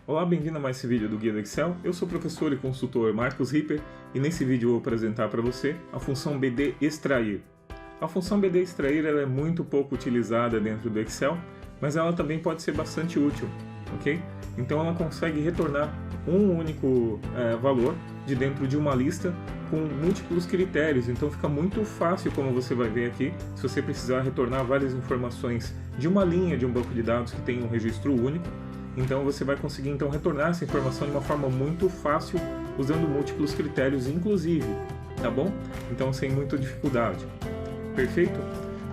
Olá, bem-vindo a mais esse vídeo do Guia do Excel. Eu sou o professor e consultor Marcos Ripper e nesse vídeo eu vou apresentar para você a função BD extrair. A função BD extrair ela é muito pouco utilizada dentro do Excel, mas ela também pode ser bastante útil, ok? Então ela consegue retornar um único valor de dentro de uma lista com múltiplos critérios, então fica muito fácil, como você vai ver aqui, se você precisar retornar várias informações de uma linha de um banco de dados que tem um registro único. Então você vai conseguir então retornar essa informação de uma forma muito fácil, usando múltiplos critérios inclusive, tá bom? Então sem muita dificuldade. Perfeito?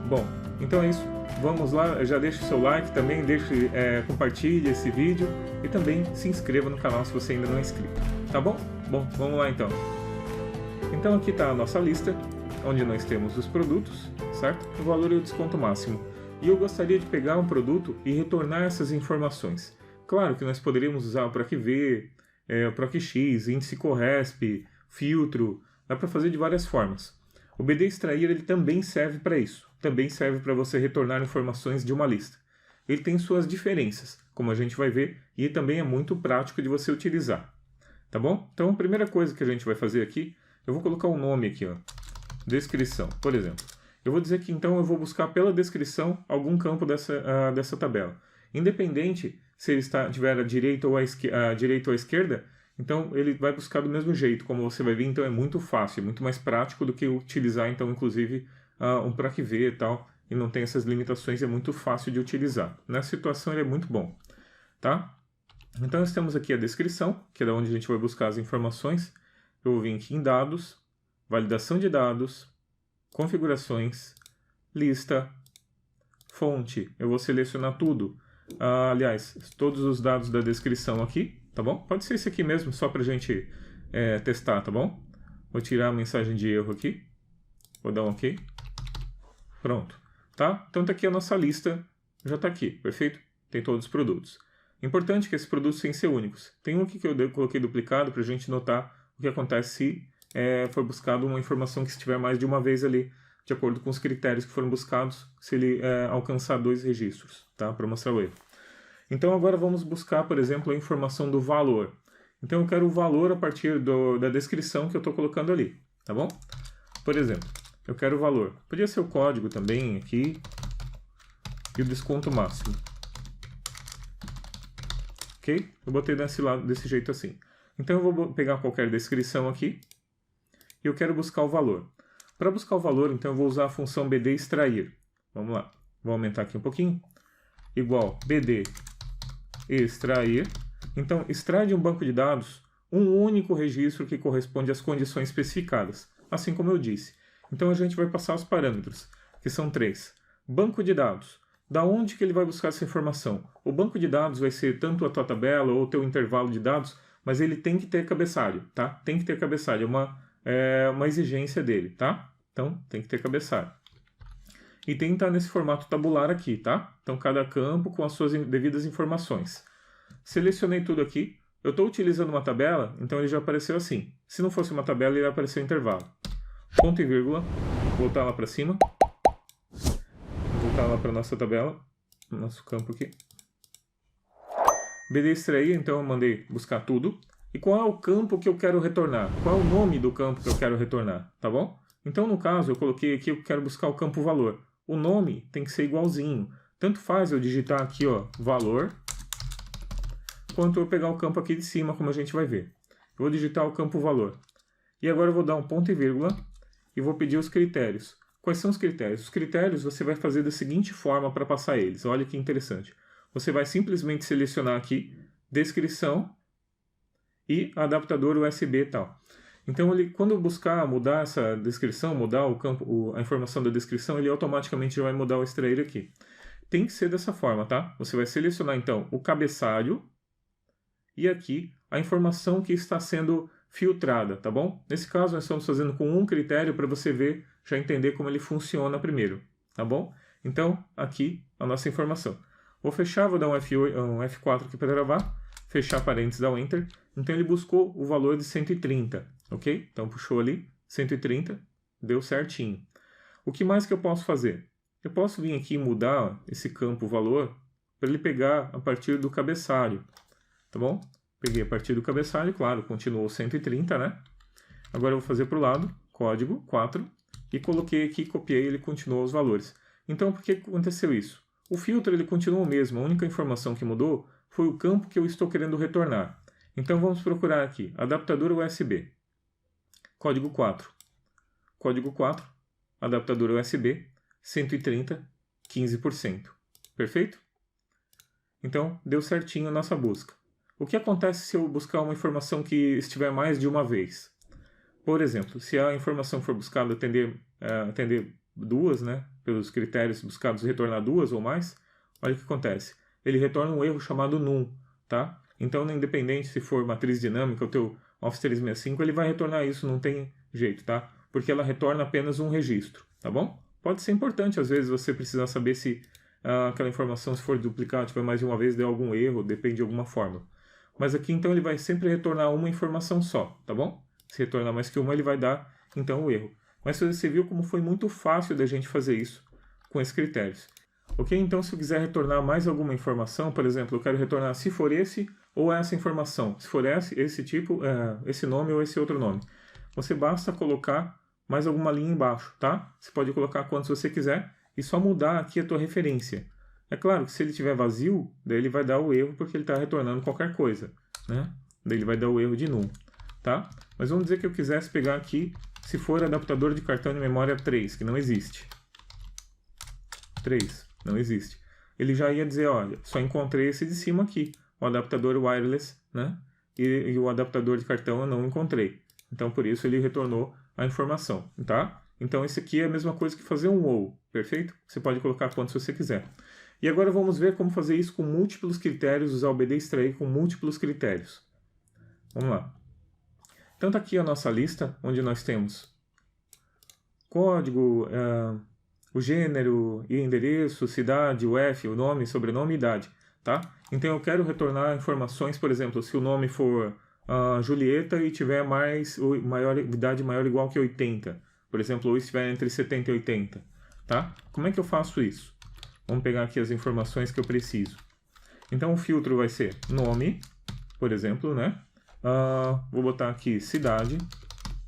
Bom, então é isso. Vamos lá, já deixa o seu like também, compartilhe esse vídeo e também se inscreva no canal se você ainda não é inscrito, tá bom? Bom, vamos lá então. Então aqui está a nossa lista, onde nós temos os produtos, certo? O valor e o desconto máximo. E eu gostaria de pegar um produto e retornar essas informações. Claro que nós poderíamos usar o PROC-V, o PROC-X, índice Corresp, filtro, dá para fazer de várias formas. O BD extrair ele também serve para isso, também serve para você retornar informações de uma lista. Ele tem suas diferenças, como a gente vai ver, e também é muito prático de você utilizar. Tá bom? Então a primeira coisa que a gente vai fazer aqui, eu vou colocar um nome aqui, ó, descrição, por exemplo. Eu vou dizer que então eu vou buscar pela descrição algum campo dessa tabela. Independente se ele estiver à direita ou à esquerda, então ele vai buscar do mesmo jeito, como você vai ver, então é muito fácil, é muito mais prático do que utilizar, então, inclusive, um PROC-V e tal, e não tem essas limitações, é muito fácil de utilizar. Nessa situação ele é muito bom, tá? Então nós temos aqui a descrição, que é da onde a gente vai buscar as informações. Eu vou vir aqui em dados, validação de dados, configurações, lista, fonte, eu vou selecionar tudo. Aliás, todos os dados da descrição aqui, tá bom? Pode ser esse aqui mesmo, só para a gente testar, tá bom? Vou tirar a mensagem de erro aqui, vou dar um OK. Pronto, tá? Então tá aqui a nossa lista, já está aqui, perfeito? Tem todos os produtos. Importante que esses produtos têm que ser únicos. Tem um aqui que eu coloquei duplicado para a gente notar o que acontece se foi buscado uma informação que estiver mais de uma vez ali, de acordo com os critérios que foram buscados, se ele alcançar 2 registros, tá? Para mostrar o erro. Então agora vamos buscar, por exemplo, a informação do valor. Então eu quero o valor a partir da descrição que eu estou colocando ali, tá bom? Por exemplo, eu quero o valor. Podia ser o código também aqui e o desconto máximo. Ok? Eu botei desse jeito assim. Então eu vou pegar qualquer descrição aqui e eu quero buscar o valor. Para buscar o valor, então eu vou usar a função BD extrair. Vamos lá. Vou aumentar aqui um pouquinho. Igual BD extrair. Então, extrai de um banco de dados um único registro que corresponde às condições especificadas, assim como eu disse. Então a gente vai passar os parâmetros, que são 3. Banco de dados. Da onde que ele vai buscar essa informação? O banco de dados vai ser tanto a tua tabela ou o teu intervalo de dados, mas ele tem que ter cabeçalho, tá? Tem que ter cabeçalho, é uma exigência dele, tá? Então, tem que ter cabeçalho. E tem que estar nesse formato tabular aqui, tá? Então, cada campo com as suas devidas informações. Selecionei tudo aqui. Eu estou utilizando uma tabela, então ele já apareceu assim. Se não fosse uma tabela, ele ia aparecer o intervalo. Ponto e vírgula. Voltar lá para cima. Voltar lá para a nossa tabela. Nosso campo aqui. BD extrair, então eu mandei buscar tudo. E qual é o campo que eu quero retornar? Qual é o nome do campo que eu quero retornar? Tá bom? Então, no caso, eu coloquei aqui, eu quero buscar o campo valor. O nome tem que ser igualzinho. Tanto faz eu digitar aqui, ó, valor, quanto eu pegar o campo aqui de cima, como a gente vai ver. Eu vou digitar o campo valor. E agora eu vou dar um ponto e vírgula e vou pedir os critérios. Quais são os critérios? Os critérios você vai fazer da seguinte forma para passar eles. Olha que interessante. Você vai simplesmente selecionar aqui, descrição e adaptador USB e tal. Então, quando eu buscar mudar essa descrição, mudar o campo, a informação da descrição, ele automaticamente já vai mudar o extrair aqui. Tem que ser dessa forma, tá? Você vai selecionar, então, o cabeçalho e aqui a informação que está sendo filtrada, tá bom? Nesse caso, nós estamos fazendo com um critério para você ver, já entender como ele funciona primeiro, tá bom? Então, aqui a nossa informação. Vou fechar, vou dar um F4 aqui para gravar, fechar parênteses, dar um Enter. Então, ele buscou o valor de 130, ok? Então, puxou ali, 130, deu certinho. O que mais que eu posso fazer? Eu posso vir aqui e mudar esse campo valor para ele pegar a partir do cabeçalho, tá bom? Peguei a partir do cabeçalho, claro, continuou 130, né? Agora eu vou fazer para o lado, código 4, e coloquei aqui, copiei, ele continuou os valores. Então, por que aconteceu isso? O filtro ele continuou o mesmo, a única informação que mudou foi o campo que eu estou querendo retornar. Então, vamos procurar aqui, adaptador USB, código 4. Código 4, adaptador USB, 130, 15%. Perfeito? Então, deu certinho a nossa busca. O que acontece se eu buscar uma informação que estiver mais de uma vez? Por exemplo, se a informação for buscada atender duas, né, pelos critérios buscados retornar duas ou mais, olha o que acontece. Ele retorna um erro chamado num, tá? Então, independente se for matriz dinâmica, o teu Office 365, ele vai retornar isso, não tem jeito, tá? Porque ela retorna apenas um registro, tá bom? Pode ser importante, às vezes, você precisar saber se aquela informação, se for duplicada, tiver mais de uma vez, deu algum erro, depende de alguma forma. Mas aqui, então, ele vai sempre retornar uma informação só, tá bom? Se retornar mais que uma, ele vai dar, então, o erro. Mas você viu como foi muito fácil da gente fazer isso com esses critérios. Ok? Então, se eu quiser retornar mais alguma informação, por exemplo, eu quero retornar se for esse ou essa informação. Se for esse tipo, esse nome ou esse outro nome. Você basta colocar mais alguma linha embaixo, tá? Você pode colocar quantos você quiser e só mudar aqui a tua referência. É claro que se ele estiver vazio, daí ele vai dar o erro porque ele está retornando qualquer coisa, né? Daí ele vai dar o erro de num, tá? Mas vamos dizer que eu quisesse pegar aqui, se for adaptador de cartão de memória 3, que não existe. 3, não existe. Ele já ia dizer, olha, só encontrei esse de cima aqui, o adaptador wireless, né? E o adaptador de cartão eu não encontrei. Então, por isso, ele retornou a informação, tá? Então, esse aqui é a mesma coisa que fazer um ou, perfeito? Você pode colocar quantos você quiser. E agora vamos ver como fazer isso com múltiplos critérios, usar o BD extrair com múltiplos critérios. Vamos lá. Então, está aqui a nossa lista, onde nós temos código, o gênero e endereço, cidade, o F, o nome, sobrenome e idade, tá? Então, eu quero retornar informações, por exemplo, se o nome for Julieta e tiver idade maior ou igual que 80, por exemplo, ou estiver entre 70 e 80, tá? Como é que eu faço isso? Vamos pegar aqui as informações que eu preciso. Então, o filtro vai ser nome, por exemplo, né? Vou botar aqui cidade,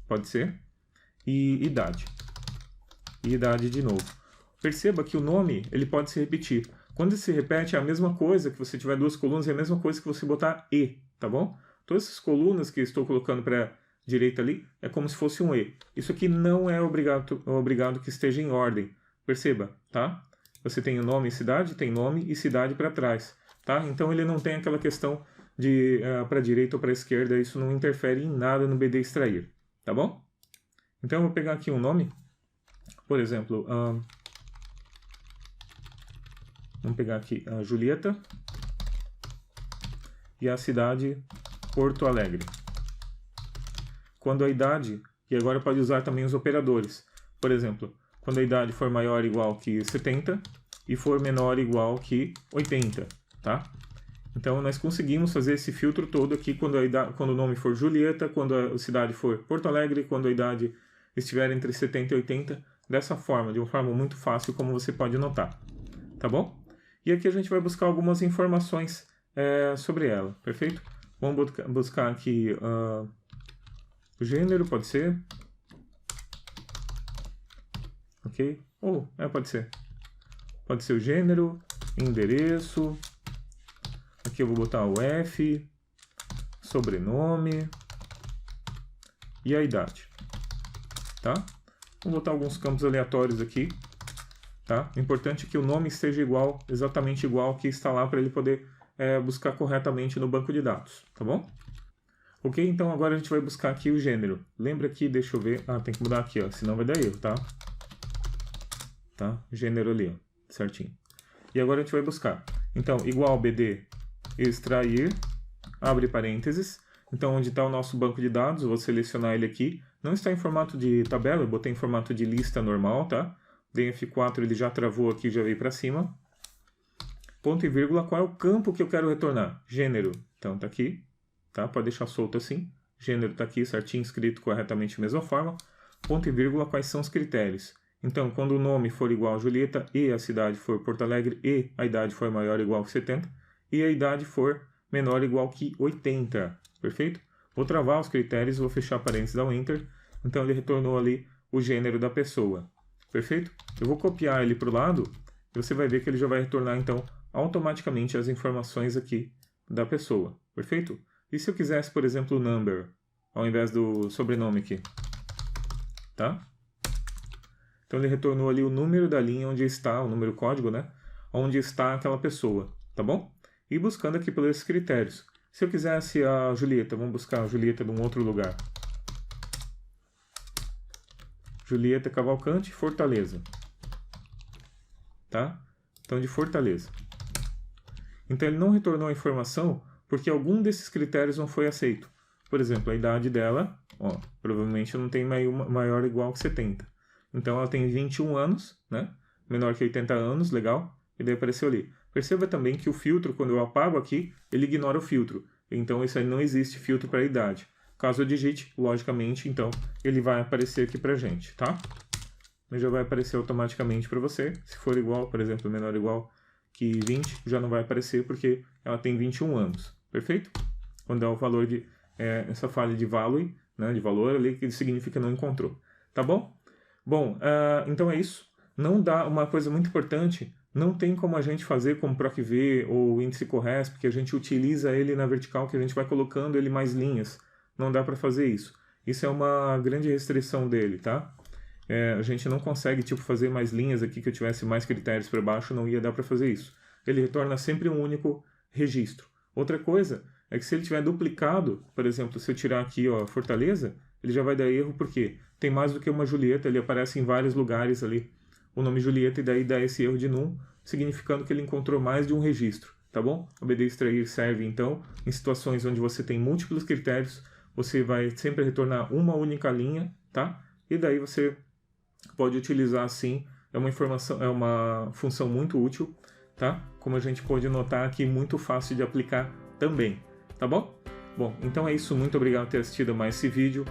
pode ser, e idade. E idade de novo. Perceba que o nome ele pode se repetir. Quando ele se repete, é a mesma coisa que você tiver duas colunas, é a mesma coisa que você botar E, tá bom? Todas essas colunas que eu estou colocando para a direita ali, é como se fosse um E. Isso aqui não é obrigado que esteja em ordem. Perceba, tá? Você tem o nome e cidade, tem nome e cidade para trás, tá? Então ele não tem aquela questão de para a direita ou para a esquerda, isso não interfere em nada no BD extrair, tá bom? Então eu vou pegar aqui um nome, por exemplo, vamos pegar aqui a Julieta e a cidade Porto Alegre. Quando a idade, e agora pode usar também os operadores, por exemplo, quando a idade for maior ou igual que 70 e for menor ou igual que 80, tá? Então, nós conseguimos fazer esse filtro todo aqui quando o nome for Julieta, quando a cidade for Porto Alegre, quando a idade estiver entre 70 e 80, dessa forma, de uma forma muito fácil, como você pode notar. Tá bom? E aqui a gente vai buscar algumas informações sobre ela, perfeito? Vamos buscar aqui o gênero, pode ser. Ok? Pode ser. Pode ser o gênero, endereço. Aqui eu vou botar o F, sobrenome e a idade, tá? Vou botar alguns campos aleatórios aqui, tá? O importante é que o nome esteja exatamente igual ao que está lá para ele poder buscar corretamente no banco de dados, tá bom? Ok, então agora a gente vai buscar aqui o gênero. Lembra que, deixa eu ver, tem que mudar aqui, ó, senão vai dar erro, tá? Tá? Gênero ali, ó, certinho. E agora a gente vai buscar. Então, igual BD extrair, abre parênteses. Então, onde está o nosso banco de dados, eu vou selecionar ele aqui. Não está em formato de tabela, eu botei em formato de lista normal, tá? Dei F4, ele já travou aqui, já veio para cima. Ponto e vírgula, qual é o campo que eu quero retornar? Gênero. Então, tá aqui, tá? Pode deixar solto assim. Gênero tá aqui, certinho, escrito corretamente da mesma forma. Ponto e vírgula, quais são os critérios? Então, quando o nome for igual a Julieta e a cidade for Porto Alegre e a idade for maior ou igual a 70, e a idade for menor ou igual que 80, perfeito? Vou travar os critérios, vou fechar parênteses, dar um Enter, então ele retornou ali o gênero da pessoa, perfeito? Eu vou copiar ele para o lado e você vai ver que ele já vai retornar então automaticamente as informações aqui da pessoa, perfeito? E se eu quisesse, por exemplo, o number, ao invés do sobrenome aqui, tá? Então ele retornou ali o número da linha onde está, o número código, né? Onde está aquela pessoa, tá bom? E buscando aqui pelos critérios. Se eu quisesse a Julieta, vamos buscar a Julieta de um outro lugar. Julieta Cavalcante, Fortaleza. Tá? Então de Fortaleza. Então ele não retornou a informação porque algum desses critérios não foi aceito. Por exemplo, a idade dela, ó, provavelmente não tem maior ou igual que 70. Então ela tem 21 anos, né? Menor que 80 anos, legal. E daí apareceu ali. Perceba também que o filtro, quando eu apago aqui, ele ignora o filtro. Então isso aí não existe filtro para a idade. Caso eu digite, logicamente, então ele vai aparecer aqui pra gente, tá? Ele já vai aparecer automaticamente para você. Se for igual, por exemplo, menor ou igual que 20, já não vai aparecer porque ela tem 21 anos. Perfeito? Quando é o valor de... essa falha de value, né, de valor ali, que significa não encontrou. Tá bom? Bom, então é isso. Não dá uma coisa muito importante, não tem como a gente fazer como PROC-V ou índice CoRESP, porque a gente utiliza ele na vertical, que a gente vai colocando ele mais linhas. Não dá para fazer isso. Isso é uma grande restrição dele, tá? A gente não consegue tipo, fazer mais linhas aqui, que eu tivesse mais critérios para baixo, não ia dar para fazer isso. Ele retorna sempre um único registro. Outra coisa é que se ele tiver duplicado, por exemplo, se eu tirar aqui ó, Fortaleza, ele já vai dar erro porque tem mais do que uma Julieta, ele aparece em vários lugares ali, o nome Julieta, e daí dá esse erro de num, significando que ele encontrou mais de um registro, tá bom? O BD extrair serve, então, em situações onde você tem múltiplos critérios, você vai sempre retornar uma única linha, tá? E daí você pode utilizar assim, é uma função muito útil, tá? Como a gente pode notar aqui, muito fácil de aplicar também, tá bom? Bom, então é isso, muito obrigado por ter assistido a mais esse vídeo.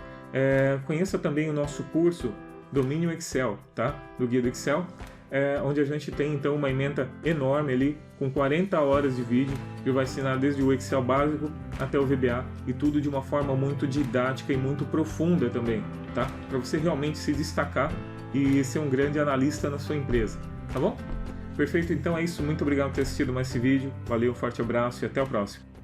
Conheça também o nosso curso Domínio Excel, tá? Do Guia do Excel, onde a gente tem então uma ementa enorme ali, com 40 horas de vídeo, que vai ensinar desde o Excel básico até o VBA, e tudo de uma forma muito didática e muito profunda também, tá? Para você realmente se destacar e ser um grande analista na sua empresa, tá bom? Perfeito, então é isso, muito obrigado por ter assistido mais esse vídeo, valeu, forte abraço e até o próximo.